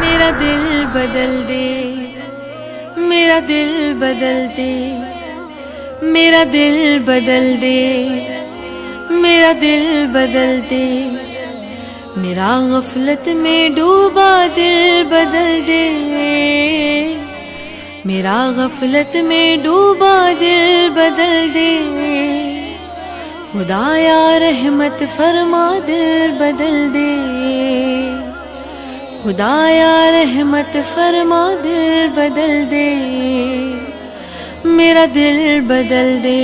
میرا دل بدل دے، میرا دل بدل دے، میرا دل بدل دے، میرا دل بدل دے، میرا غفلت میں ڈوبا دل بدل دے، میرا غفلت میں ڈوبا دل بدل دے، خدایا رحمت فرما دل بدل دے، خدایا رحمت فرما دل بدل دے، میرا دل بدل دے،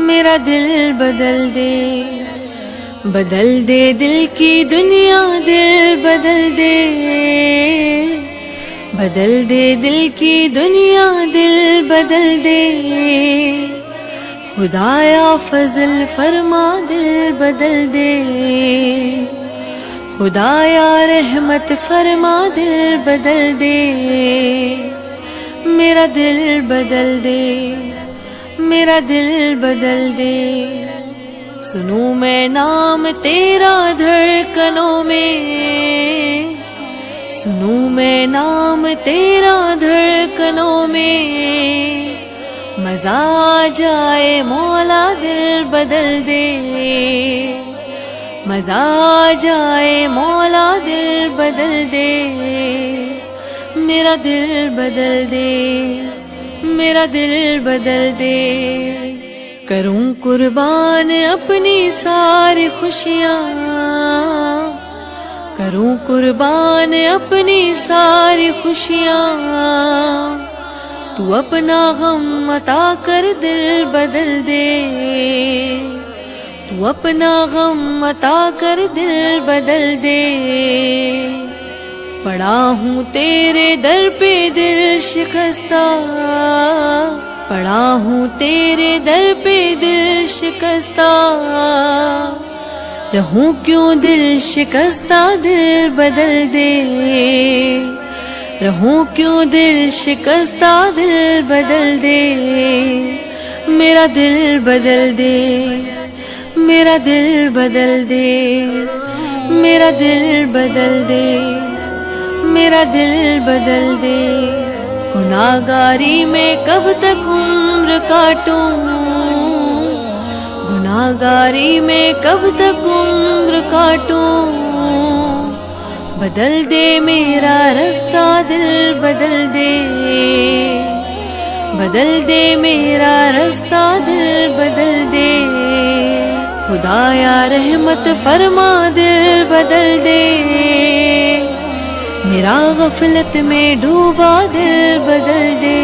میرا دل بدل دے، بدل دے دل کی دنیا دل بدل دے، بدل دے دل کی دنیا دل بدل دے، خدایا فضل فرما دل بدل دے، خدایا رحمت فرما دل بدل دے، میرا دل بدل دے، میرا دل بدل دے، سنوں میں نام تیرا دھڑکنوں میں، سنوں میں نام تیرا دھڑکنوں میں، مزہ آ جائے مولا دل بدل دے، مزہ آ جائے مولا دل بدل دے، میرا دل بدل دے، میرا دل بدل دے، کروں قربان اپنی ساری خوشیاں، کروں قربان اپنی ساری خوشیاں، تو اپنا غم عطا کر دل بدل دے، تو اپنا غم عطا کر دل بدل دے، پڑا ہوں تیرے در پہ دل شکستہ، پڑا ہوں تیرے در پہ دل شکستہ، رہوں کیوں دل شکستہ دل بدل دے، رہوں کیوں دل شکستہ دل بدل دے، میرا دل بدل دے، میرا دل بدل دے، میرا دل بدل دے، میرا دل بدل دے، گناہگاری میں کب تک عمر کاٹوں، گناہگاری میں کب تک عمر کاٹوں، بدل دے میرا رستہ دل بدل دے، بدل دے میرا رستہ دل بدل دے، خدایا رحمت فرما دل بدل دے، میرا غفلت میں ڈوبا دل بدل دے،